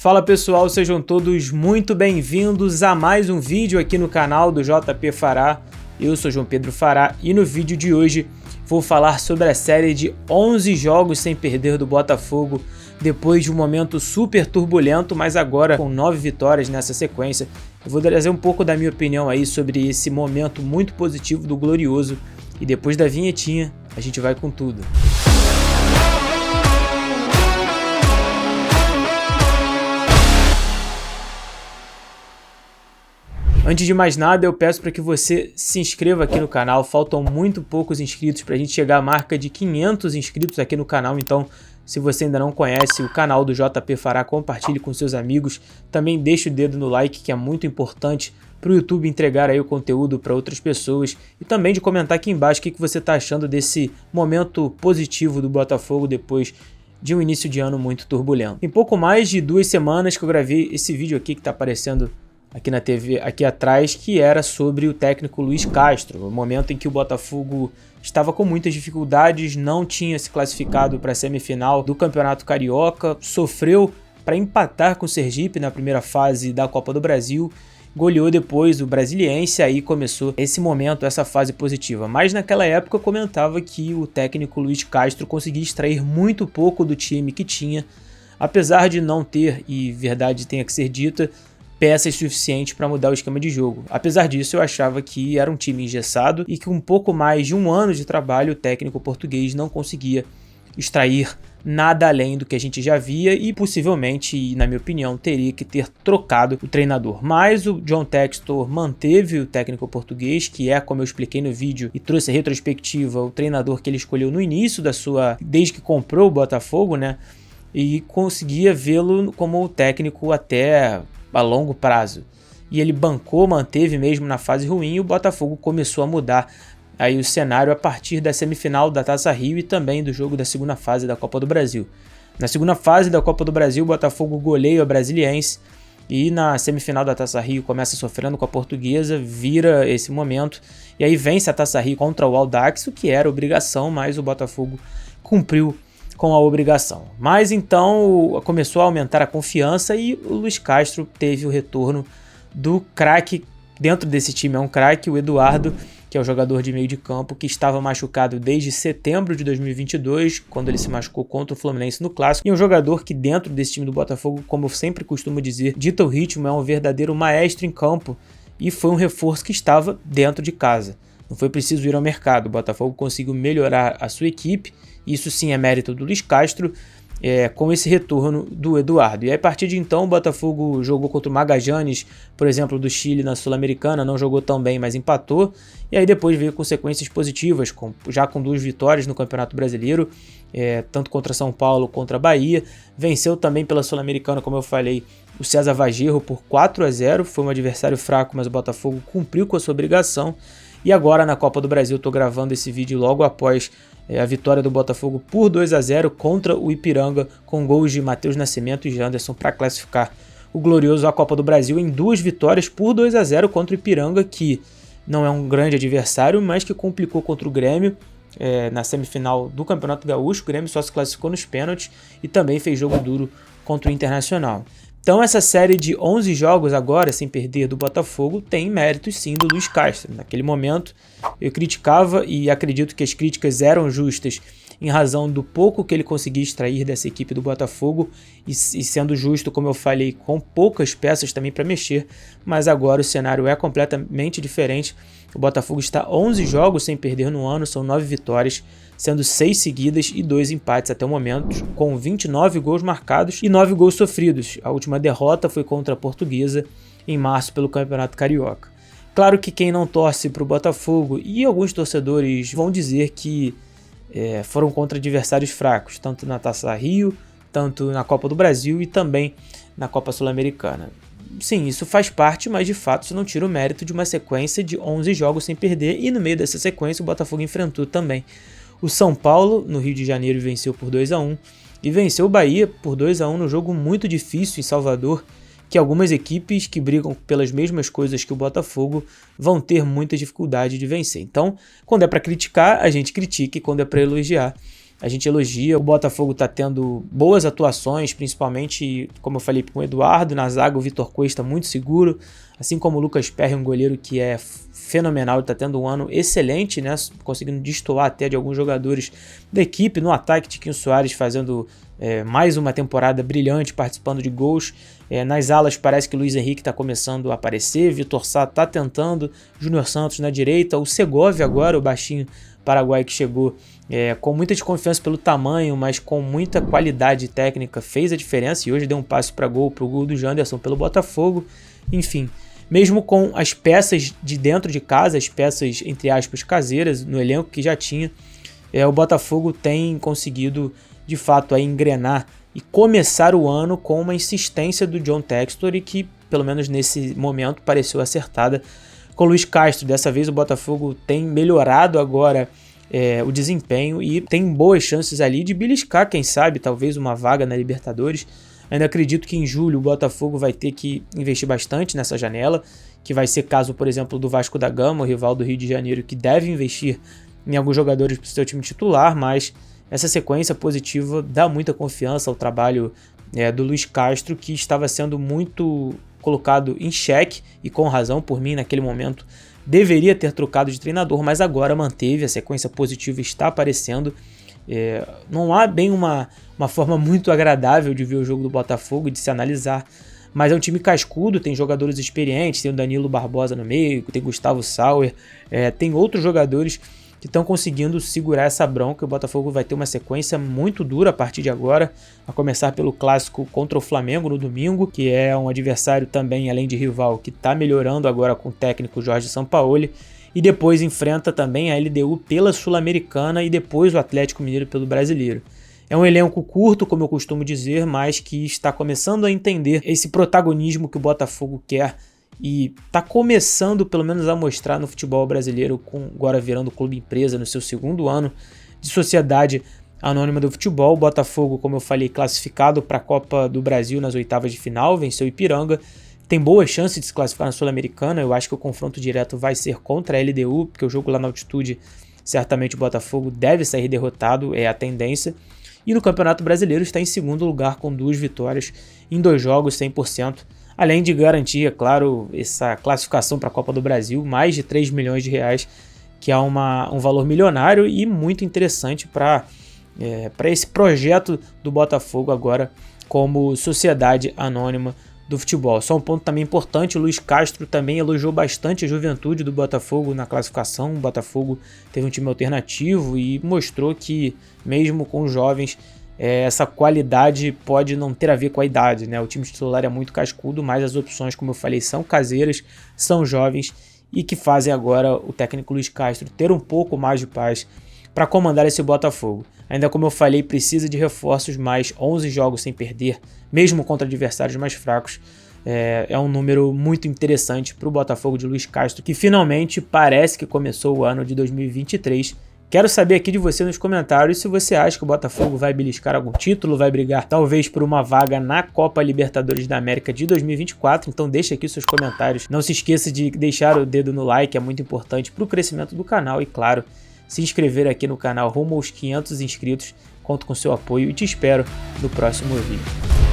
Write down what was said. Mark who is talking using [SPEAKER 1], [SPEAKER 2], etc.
[SPEAKER 1] Fala pessoal, sejam todos muito bem-vindos a mais um vídeo aqui no canal do JP Fará. Eu sou João Pedro Fará e no vídeo de hoje vou falar sobre a série de 11 jogos sem perder do Botafogo, depois de um momento super turbulento, mas agora com 9 vitórias nessa sequência. Eu vou trazer um pouco da minha opinião aí sobre esse momento muito positivo do Glorioso e depois da vinhetinha a gente vai com tudo. Antes de mais nada, eu peço para que você se inscreva aqui no canal. Faltam muito poucos inscritos para a gente chegar à marca de 500 inscritos aqui no canal. Então, se você ainda não conhece o canal do JP Fará, compartilhe com seus amigos. Também deixe o dedo no like, que é muito importante para o YouTube entregar aí o conteúdo para outras pessoas. E também de comentar aqui embaixo o que você está achando desse momento positivo do Botafogo depois de um início de ano muito turbulento. Em pouco mais de 2 semanas que eu gravei esse vídeo aqui que está aparecendo aqui na TV, aqui atrás, que era sobre o técnico Luiz Castro, o momento em que o Botafogo estava com muitas dificuldades, não tinha se classificado para a semifinal do Campeonato Carioca, sofreu para empatar com o Sergipe na primeira fase da Copa do Brasil, goleou depois o Brasiliense, aí começou esse momento, essa fase positiva. Mas naquela época eu comentava que o técnico Luiz Castro conseguia extrair muito pouco do time que tinha, apesar de não ter, e verdade tenha que ser dita, peças suficientes para mudar o esquema de jogo. Apesar disso, eu achava que era um time engessado e que com um pouco mais de um ano de trabalho, o técnico português não conseguia extrair nada além do que a gente já via e possivelmente, e na minha opinião, teria que ter trocado o treinador. Mas o John Textor manteve o técnico português, que é, como eu expliquei no vídeo e trouxe a retrospectiva, o treinador que ele escolheu no início da sua, desde que comprou o Botafogo, né? E conseguia vê-lo como técnico até a longo prazo. E ele bancou, manteve mesmo na fase ruim, e o Botafogo começou a mudar aí o cenário a partir da semifinal da Taça Rio e também do jogo da segunda fase da Copa do Brasil. Na segunda fase da Copa do Brasil, o Botafogo goleia o Brasiliense e na semifinal da Taça Rio começa sofrendo com a Portuguesa, vira esse momento e aí vence a Taça Rio contra o Audax, o que era obrigação, mas o Botafogo cumpriu com a obrigação. Mas então começou a aumentar a confiança e o Luiz Castro teve o retorno do craque, dentro desse time é um craque, o Eduardo, que é o jogador de meio de campo, que estava machucado desde setembro de 2022, quando ele se machucou contra o Fluminense no Clássico, e um jogador que dentro desse time do Botafogo, como eu sempre costumo dizer, dita o ritmo, é um verdadeiro maestro em campo e foi um reforço que estava dentro de casa. Não foi preciso ir ao mercado, o Botafogo conseguiu melhorar a sua equipe. Isso sim é mérito do Luiz Castro, com esse retorno do Eduardo. E aí, a partir de então, o Botafogo jogou contra o Magallanes, por exemplo, do Chile na Sul-Americana, não jogou tão bem, mas empatou. E aí depois veio consequências positivas, já com 2 vitórias no Campeonato Brasileiro, tanto contra São Paulo contra a Bahia. Venceu também pela Sul-Americana, como eu falei, o César Vagerro por 4-0. Foi um adversário fraco, mas o Botafogo cumpriu com a sua obrigação. E agora na Copa do Brasil, estou gravando esse vídeo logo após a vitória do Botafogo por 2-0 contra o Ipiranga, com gols de Matheus Nascimento e Janderson para classificar o Glorioso à Copa do Brasil em 2 vitórias por 2-0 contra o Ipiranga, que não é um grande adversário, mas que complicou contra o Grêmio na semifinal do Campeonato Gaúcho. O Grêmio só se classificou nos pênaltis e também fez jogo duro contra o Internacional. Então essa série de 11 jogos agora, sem perder do Botafogo, tem méritos sim do Luiz Castro. Naquele momento eu criticava e acredito que as críticas eram justas em razão do pouco que ele conseguia extrair dessa equipe do Botafogo e sendo justo, como eu falei, com poucas peças também para mexer, mas agora o cenário é completamente diferente. O Botafogo está 11 jogos sem perder no ano, são 9 vitórias, sendo 6 seguidas e 2 empates até o momento, com 29 gols marcados e 9 gols sofridos. A última derrota foi contra a Portuguesa em março pelo Campeonato Carioca. Claro que quem não torce para o Botafogo e alguns torcedores vão dizer que foram contra adversários fracos, tanto na Taça Rio, tanto na Copa do Brasil e também na Copa Sul-Americana. Sim, isso faz parte, mas de fato isso não tira o mérito de uma sequência de 11 jogos sem perder e no meio dessa sequência o Botafogo enfrentou também o São Paulo no Rio de Janeiro e venceu por 2-1 e venceu o Bahia por 2-1 no jogo muito difícil em Salvador, que algumas equipes que brigam pelas mesmas coisas que o Botafogo vão ter muita dificuldade de vencer. Então, quando é para criticar, a gente critica, e quando é para elogiar, a gente elogia. O Botafogo tá tendo boas atuações, principalmente, como eu falei, com o Eduardo. Na zaga, o Vitor Cuesta muito seguro, assim como o Lucas Perry, um goleiro que é fenomenal, ele tá tendo um ano excelente, né? Conseguindo destoar até de alguns jogadores da equipe. No ataque, Tiquinho Soares fazendo mais uma temporada brilhante, participando de gols. Nas alas parece que o Luiz Henrique está começando a aparecer, Vitor Sá está tentando, Júnior Santos na direita, o Segovia agora, o baixinho paraguaio que chegou com muita desconfiança pelo tamanho, mas com muita qualidade técnica, fez a diferença e hoje deu um passe para gol, pro gol do Janderson pelo Botafogo. Enfim, mesmo com as peças de dentro de casa, as peças entre aspas caseiras no elenco que já tinha, o Botafogo tem conseguido de fato aí engrenar e começar o ano com uma insistência do John Textor e que, pelo menos nesse momento, pareceu acertada com o Luiz Castro. Dessa vez o Botafogo tem melhorado agora o desempenho e tem boas chances ali de beliscar, quem sabe, talvez uma vaga na Libertadores. Ainda acredito que em julho o Botafogo vai ter que investir bastante nessa janela, que vai ser caso, por exemplo, do Vasco da Gama, o rival do Rio de Janeiro, que deve investir em alguns jogadores para o seu time titular, mas essa sequência positiva dá muita confiança ao trabalho do Luiz Castro, que estava sendo muito colocado em xeque, e com razão por mim naquele momento deveria ter trocado de treinador, mas agora manteve, a sequência positiva está aparecendo. Não há bem uma forma muito agradável de ver o jogo do Botafogo e de se analisar, mas é um time cascudo, tem jogadores experientes, tem o Danilo Barbosa no meio, tem Gustavo Sauer, tem outros jogadores que estão conseguindo segurar essa bronca. O Botafogo vai ter uma sequência muito dura a partir de agora, a começar pelo clássico contra o Flamengo no domingo, que é um adversário também, além de rival, que está melhorando agora com o técnico Jorge Sampaoli, e depois enfrenta também a LDU pela Sul-Americana e depois o Atlético Mineiro pelo Brasileiro. É um elenco curto, como eu costumo dizer, mas que está começando a entender esse protagonismo que o Botafogo quer e está começando pelo menos a mostrar no futebol brasileiro, agora virando clube empresa no seu segundo ano de sociedade anônima do futebol. O Botafogo, como eu falei, classificado para a Copa do Brasil nas oitavas de final, venceu o Ipiranga, tem boa chance de se classificar na Sul-Americana. Eu acho que o confronto direto vai ser contra a LDU, porque o jogo lá na altitude, certamente o Botafogo deve sair derrotado, é a tendência. E no Campeonato Brasileiro está em segundo lugar com 2 vitórias em 2 jogos, 100%. Além de garantir, é claro, essa classificação para a Copa do Brasil, mais de 3 milhões de reais, que é um valor milionário e muito interessante para esse projeto do Botafogo agora como sociedade anônima do futebol. Só um ponto também importante, o Luiz Castro também elogiou bastante a juventude do Botafogo na classificação. O Botafogo teve um time alternativo e mostrou que mesmo com os jovens, essa qualidade pode não ter a ver com a idade, né? O time titular é muito cascudo, mas as opções, como eu falei, são caseiras, são jovens e que fazem agora o técnico Luiz Castro ter um pouco mais de paz para comandar esse Botafogo. Ainda como eu falei, precisa de reforços, mais 11 jogos sem perder, mesmo contra adversários mais fracos. É um número muito interessante para o Botafogo de Luiz Castro, que finalmente parece que começou o ano de 2023. Quero saber aqui de você nos comentários se você acha que o Botafogo vai beliscar algum título, vai brigar talvez por uma vaga na Copa Libertadores da América de 2024, então deixa aqui seus comentários. Não se esqueça de deixar o dedo no like, é muito importante para o crescimento do canal e, claro, se inscrever aqui no canal rumo aos 500 inscritos. Conto com seu apoio e te espero no próximo vídeo.